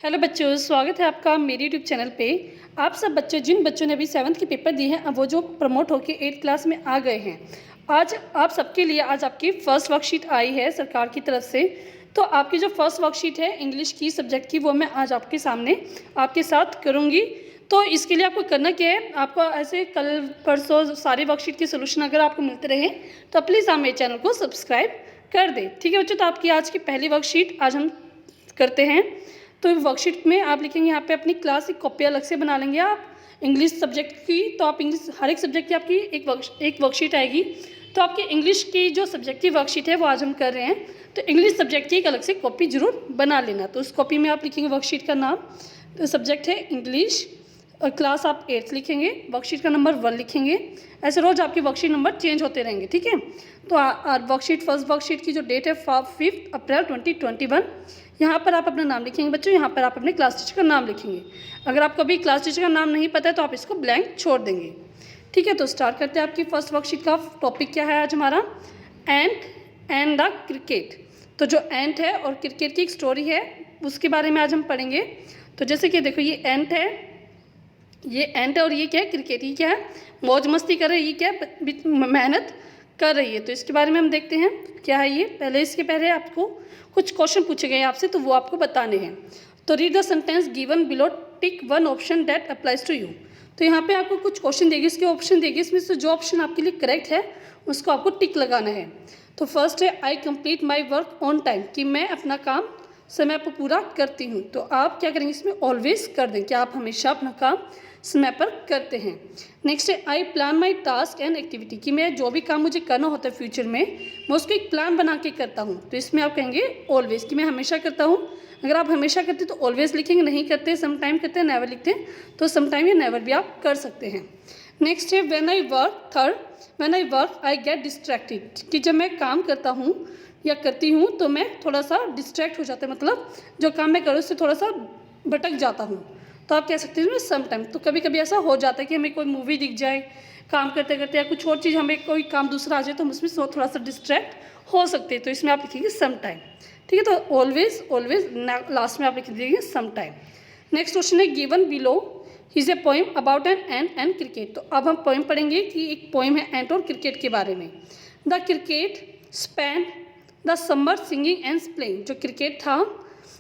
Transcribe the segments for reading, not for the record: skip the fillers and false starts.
Hello बच्चों, स्वागत है आपका मेरे यूट्यूब चैनल पे। आप सब बच्चे जिन बच्चों ने अभी 7th के पेपर दिए हैं, अब वो जो प्रमोट होकर 8th क्लास में आ गए हैं, आज आप सबके लिए आज आपकी फर्स्ट वर्कशीट आई है सरकार की तरफ से। तो आपकी जो फर्स्ट वर्कशीट है इंग्लिश की सब्जेक्ट की, वो मैं आज आपके सामने आपके साथ करूँगी। तो इसके लिए आपको करना क्या है, आपको ऐसे कल परसों सारे वर्कशीट के सोल्यूशन अगर आपको मिलते रहे तो प्लीज़ आप मेरे चैनल को सब्सक्राइब कर दें। ठीक है बच्चों, तो आपकी आज की पहली वर्कशीट आज हम करते हैं। तो वर्कशीट में आप लिखेंगे यहाँ पे अपनी क्लास की कॉपी अलग से बना लेंगे आप इंग्लिश सब्जेक्ट की। तो आप इंग्लिश हर एक सब्जेक्ट की आपकी एक वर्कशीट आएगी। तो आपकी इंग्लिश की जो सब्जेक्ट की वर्कशीट है वो आज हम कर रहे हैं। तो इंग्लिश सब्जेक्ट की एक अलग से कॉपी जरूर बना लेना। तो उस कॉपी में आप लिखेंगे वर्कशीट का नाम, तो सब्जेक्ट है इंग्लिश और क्लास आप 8th लिखेंगे, वर्कशीट का नंबर 1 लिखेंगे। ऐसे रोज आपकी वर्कशीट नंबर चेंज होते रहेंगे। ठीक है, तो वर्कशीट फर्स्ट वर्कशीट की जो डेट है 5 अप्रैल 2021, यहाँ पर आप अपना नाम लिखेंगे बच्चों। यहाँ पर आप अपने क्लास टीचर का नाम लिखेंगे। अगर आपको अभी क्लास टीचर का नाम नहीं पता है तो आप इसको ब्लैंक छोड़ देंगे। ठीक है, तो स्टार्ट करते हैं। आपकी फर्स्ट वर्कशीट का टॉपिक क्या है आज हमारा, एंट एंड द क्रिकेट। तो जो एंट है और क्रिकेट की एक स्टोरी है उसके बारे में आज हम पढ़ेंगे। तो जैसे कि देखो ये एंट है, ये एंट है और ये क्या है, क्रिकेट। ये क्या है, मौज मस्ती कर रही है, ये क्या है, मेहनत कर रही है। तो इसके बारे में हम देखते हैं क्या है ये। इसके पहले आपको कुछ क्वेश्चन पूछे गए हैं आपसे, तो वो आपको बताने हैं। तो read the sentence given below, tick one option that applies to you. तो यहाँ पे आपको कुछ क्वेश्चन देगी, इसके ऑप्शन देगी, इसमें से जो ऑप्शन आपके लिए करेक्ट है उसको आपको टिक लगाना है। तो फर्स्ट है आई complete my work on time, कि मैं अपना काम समय पर पूरा करती हूँ। तो आप क्या करेंगे, इसमें ऑलवेज कर दें कि आप हमेशा अपना काम समय पर करते हैं। नेक्स्ट है I plan my task and activity, कि मैं जो भी काम मुझे करना होता है फ्यूचर में मैं उसको एक प्लान बना के करता हूँ। तो इसमें आप कहेंगे ऑलवेज, कि मैं हमेशा करता हूँ। अगर आप हमेशा करते तो ऑलवेज लिखेंगे, नहीं करते सम टाइम करते हैं, नेवर लिखते हैं तो सम टाइम या नेवर भी आप कर सकते हैं। नेक्स्ट है when I work, third when I work I get distracted, कि जब मैं काम करता हूँ या करती हूँ तो मैं थोड़ा सा डिस्ट्रैक्ट हो जाता है, मतलब जो काम मैं करूँ उससे थोड़ा सा भटक जाता हूँ। तो आप कह सकते हैं सम टाइम। तो कभी कभी ऐसा हो जाता है कि हमें कोई मूवी दिख जाए काम करते करते, या कुछ और चीज़ हमें कोई काम दूसरा आ जाए तो हम उसमें थोड़ा सा डिस्ट्रैक्ट हो सकते हैं। तो इसमें आप लिखेंगे सम टाइम। ठीक है, तो ऑलवेज ऑलवेज लास्ट में आप लिख दीजिए सम टाइम। नेक्स्ट क्वेश्चन है given below is a poem about an ant and cricket. तो अब हम पोइम पढ़ेंगे कि एक पोइम है एंट और क्रिकेट के बारे में। The cricket spend the summer singing and playing. जो क्रिकेट था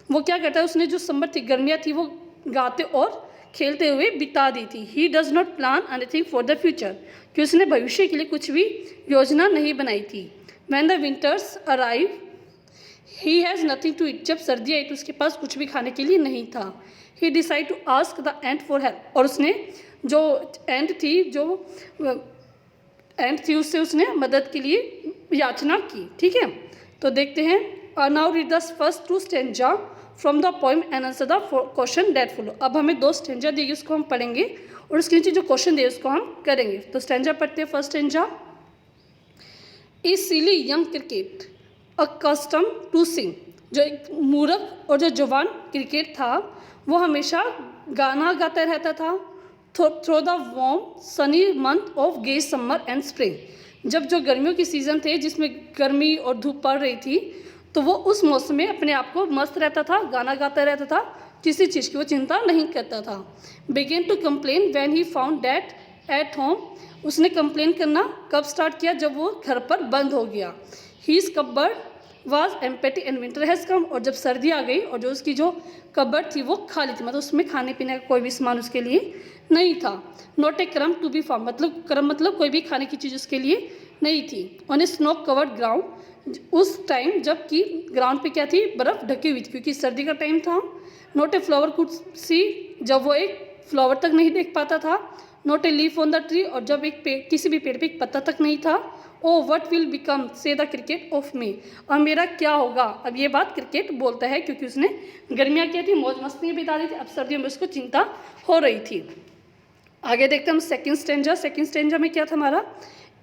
वो क्या करता है, उसने जो समर थी, गर्मियाँ थी, वो गाते और खेलते हुए बिता दी थी। He does not plan anything for the future, कि उसने भविष्य के लिए कुछ भी योजना नहीं बनाई थी। When the winters arrive he has nothing to eat. जब सर्दी आई तो उसके पास कुछ भी खाने के लिए नहीं था। He decide to ask the ant for help, और उसने जो एंट थी उससे उसने मदद के लिए याचना की। ठीक है, तो देखते हैं। Now read the first 2 stanza from the poem and answer the question that follow. अब हमें 2 स्टेंजा देगी, उसको हम पढ़ेंगे और उसके नीचे जो क्वेश्चन दिए उसको हम करेंगे। तो स्टेंजा पढ़ते हैं। First stanza, is silly young cricket accustom to sing. जो एक मूर्ख और जो जवान क्रिकेट था वो हमेशा गाना गाता रहता था। Through the warm sunny month of gay summer and spring. जब जो गर्मियों की सीज़न थे जिसमें गर्मी और धूप पड़ रही थी तो वो उस मौसम में अपने आप को मस्त रहता था, गाना गाता रहता था, किसी चीज़ की वो चिंता नहीं करता था। Began to complain when he found that at home. उसने कंप्लेन करना कब स्टार्ट किया, जब वो घर पर बंद हो गया। His cupboard was empty and winter has come. और जब सर्दी आ गई और जो उसकी जो कबर्ड थी वो खाली थी, मतलब उसमें खाने पीने का कोई भी सामान उसके लिए नहीं था। नॉट ए क्रम टू बी फाउंड, मतलब क्रम मतलब कोई भी खाने की चीज़ उसके लिए नहीं थी। On a snow covered ground, उस टाइम जबकि ग्राउंड पे क्या थी, बर्फ़ ढकी हुई थी क्योंकि सर्दी का टाइम था। Not a flower could see, जब वो एक फ्लावर तक नहीं देख पाता था। Not a leaf on the tree, और जब एक पेड़, किसी भी पेड़ पे एक पत्ता तक नहीं था। ओ व्हाट विल बिकम से द क्रिकेट ऑफ मी, और मेरा क्या होगा। अब ये बात क्रिकेट बोलता है क्योंकि उसने गर्मियाँ क्या थी, मौज मस्ती में बिता दी थी, अब सर्दियों में उसको चिंता हो रही थी। आगे देखते हैं हम सेकेंड स्टेंजा। सेकेंड स्टेंजा में क्या था हमारा,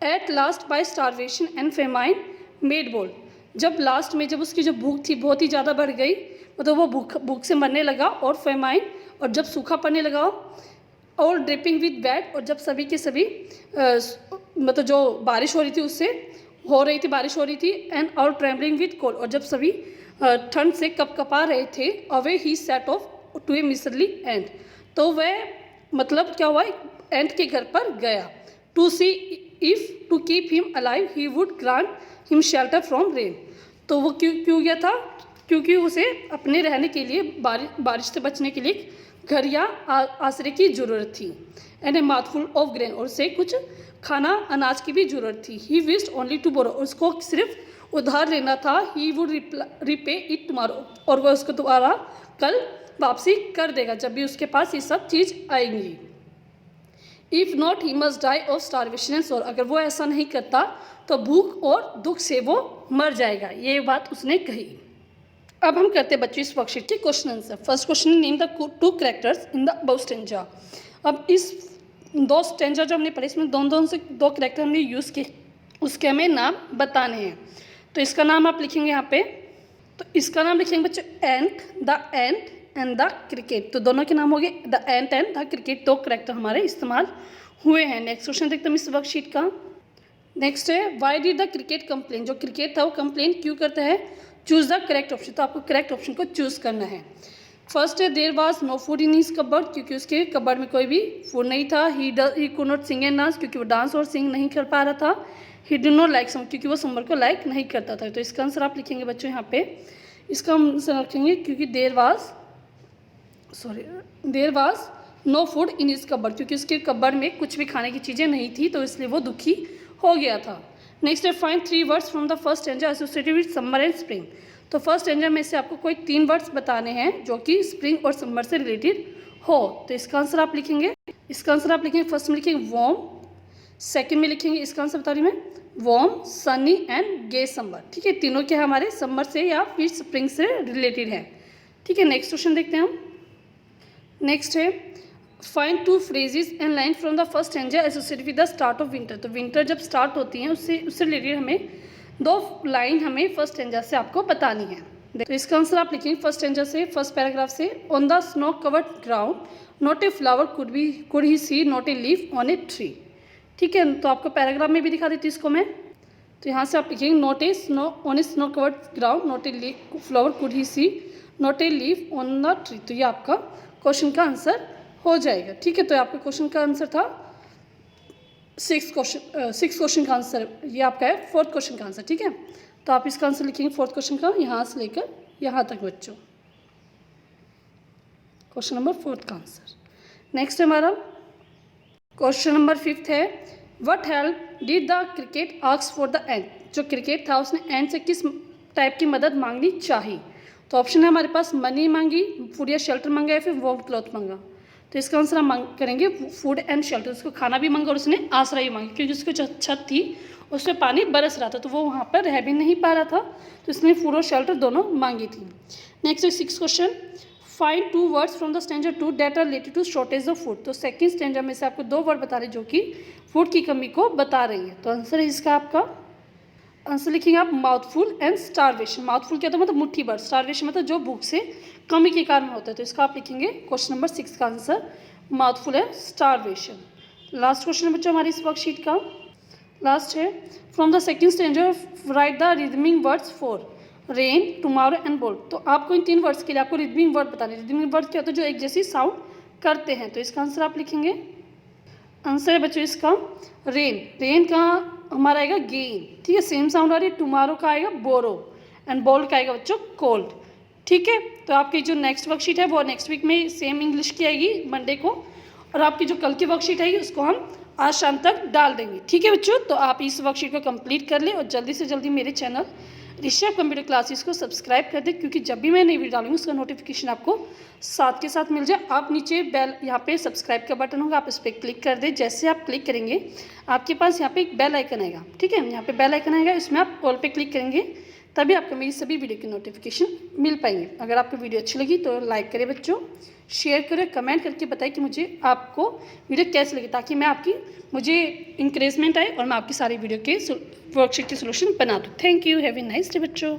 at last by starvation and famine made bold. जब लास्ट में जब उसकी जो भूख थी बहुत ही ज़्यादा बढ़ गई, मतलब वो भूख से मरने लगा, और फेमाइन, और जब सूखा पड़ने लगा, और ड्रिपिंग विद वेट, और जब सभी के सभी मतलब जो बारिश हो रही थी उससे बारिश हो रही थी, एंड और ट्रेम्बलिंग विद कोल्ड, और जब सभी ठंड से कपकपा रहे थे। Away he set off to a miserly ant. तो वह मतलब क्या हुआ, एंट के घर पर गया। To see if to keep him alive he would grant him shelter from rain. तो वो क्यों गया था, क्योंकि उसे अपने रहने के लिए बारिश से बचने के लिए घर या आश्रय की ज़रूरत थी। And a mouthful of grain, और उसे कुछ खाना अनाज की भी ज़रूरत थी। He wished only to borrow, उसको सिर्फ उधार लेना था। He would repay it tomorrow, और वह उसको दोबारा कल वापसी कर देगा जब भी उसके पास ये सब चीज़ आएंगी। If not he must die of starvation and sorrow, अगर वो ऐसा नहीं करता तो भूख और दुख से वो मर जाएगा, ये बात उसने कही। अब हम करते हैं बच्चों इस वर्कशीट के question answer. First question, name the two characters in the above stanza. अब इस दो स्टेंजा जो हमने पढ़े, इसमें दोनों से दो कैरेक्टर हमने यूज़ किए, उसके हमें नाम बताने हैं। तो इसका नाम आप लिखेंगे यहाँ पे, तो इसका नाम लिखेंगे बच्चों ant, the ant and the cricket. तो दोनों के नाम हो गए the ant and the cricket, दो कैरेक्टर हमारे इस्तेमाल हुए हैं। नेक्स्ट क्वेश्चन देखते हैं इस वर्कशीट का। नेक्स्ट है, why did the cricket complain, जो क्रिकेट था वो कंप्लेन क्यों करता है। चूज़ द करेक्ट ऑप्शन, तो आपको करेक्ट ऑप्शन को चूज़ करना है। फर्स्ट है, there was no food in his cupboard, क्योंकि उसके कबर्ड में कोई भी फूड नहीं था। He could not sing and dance, क्योंकि वो डांस और सिंग नहीं कर पा रहा था। He did not like summer, क्योंकि वो समर को लाइक नहीं करता था। तो इसका आंसर आप लिखेंगे बच्चों यहाँ पे, इसका आंसर रखेंगे क्योंकि there was no food in his cupboard, क्योंकि उसके कबर्ड में कुछ भी खाने की चीज़ें नहीं थी, तो इसलिए वो दुखी हो गया था। नेक्स्ट है, find 3 words from the first stanza associated with summer and spring. तो फर्स्ट स्टेंजा में से आपको कोई 3 वर्ड्स बताने हैं जो कि स्प्रिंग और समर से रिलेटेड हो। तो इसका आंसर आप लिखेंगे, फर्स्ट में लिखेंगे वॉर्म, सेकंड में लिखेंगे, इसका आंसर बता रही मैं, warm, sunny and gay summer. ठीक है, तीनों के हमारे समर से या फिर स्प्रिंग से रिलेटेड है। ठीक है, नेक्स्ट क्वेश्चन देखते हैं हम। नेक्स्ट है, find 2 phrases and line from the first stanza associated with the start of winter. तो विंटर जब स्टार्ट होती है उससे रिलेटेड हमें 2 लाइन हमें फर्स्ट स्टेंजा से आपको बतानी है। तो इसका आंसर आप लिखेंगे फर्स्ट स्टेंजा से, फर्स्ट पैराग्राफ से, on the snow covered ground not a flower could he see, not a leaf on a tree. ठीक है, तो आपको पैराग्राफ में भी दिखा देती हूँ इसको मैं। तो यहाँ से आप लिखेंगे not a snow on a snow covered ground not a flower could he see, not a leaf on the tree. तो ये आपका क्वेश्चन का आंसर हो जाएगा। ठीक है, तो आपका क्वेश्चन का आंसर था 6 क्वेश्चन का आंसर, ये आपका है 4th क्वेश्चन का आंसर। ठीक है, तो आप इसका आंसर लिखेंगे 4th क्वेश्चन का, यहाँ से लेकर यहाँ तक बच्चों, क्वेश्चन नंबर 4th का आंसर। नेक्स्ट हमारा क्वेश्चन नंबर 5th है, what help did the cricket ask for the ant. जो क्रिकेट था उसने एंट से किस टाइप की मदद मांगनी चाहिए। तो ऑप्शन है हमारे पास, मनी मांगी, फूड या शेल्टर मांगा, या फिर वार्म क्लॉथ मांगा। तो इसका आंसर हम करेंगे फूड एंड शेल्टर। उसको खाना भी मांगा और उसने आश्रय भी मांगी, क्योंकि उसको जो छत थी उसमें पानी बरस रहा था, तो वो वहाँ पर रह भी नहीं पा रहा था, तो इसने फूड और शेल्टर दोनों मांगी थी। नेक्स्ट है 6th question, find 2 words from the stanza 2 that are related to shortage of food. तो सेकंड स्टेंजा में से आपको 2 वर्ड बता रहे जो कि फूड की कमी को बता रही है। तो आंसर है इसका, आपका आंसर लिखेंगे आप माउथफुल एंड स्टारवेशन। माउथफुल क्या था, मतलब मुट्ठी भर, स्टारवेशन मतलब जो भूख से कमी के कारण होता है। तो इसका आप लिखेंगे क्वेश्चन नंबर 6 का answer mouthful and starvation. Last question बच्चों हमारी इस वर्कशीट का लास्ट है, from the second stanza write the rhyming words for rain, tomorrow and bolt. तो आपको इन 3 वर्ड्स के लिए आपको रिदमिंग वर्ड बताने। रिदमिंग वर्ड क्या होता है, जो एक जैसी साउंड करते हैं। तो इसका आंसर आप लिखेंगे, आंसर है बच्चों इसका रेन। रेन का हमारा आएगा गेन। ठीक है, सेम साउंड आ रही है। टुमारो का आएगा बोरो एंड बोल्ट का आएगा बच्चों कोल्ड। ठीक है, तो आपकी जो नेक्स्ट वर्कशीट है वो नेक्स्ट वीक में सेम इंग्लिश की आएगी मंडे को, और आपकी जो कल की वर्कशीट आएगी उसको हम आज शाम तक डाल देंगे। ठीक है बच्चों, तो आप इस वर्कशीट को कंप्लीट कर लें और जल्दी से जल्दी मेरे चैनल ऋषभ कंप्यूटर क्लासेस को सब्सक्राइब कर दें, क्योंकि जब भी मैं नई वीडियो डालूंगी उसका नोटिफिकेशन आपको साथ के साथ मिल जाए। आप नीचे बेल, यहाँ पे सब्सक्राइब का बटन होगा, आप इस पर क्लिक कर दें। जैसे आप क्लिक करेंगे आपके पास यहाँ पे एक बेल आइकन आएगा। ठीक है, यहाँ पे बेल आइकन आएगा, इसमें आप ऑल पे क्लिक करेंगे, तभी आपको मेरी सभी वीडियो की नोटिफिकेशन मिल पाएंगे। अगर आपको वीडियो अच्छी लगी तो लाइक करें बच्चों, शेयर करें, कमेंट करके बताएं कि मुझे आपको वीडियो कैसे लगी, ताकि मुझे इंकरेजमेंट आए और मैं आपकी सारी वीडियो के वर्कशीट के सोल्यूशन बना दूँ। Thank you, have a nice day बच्चों।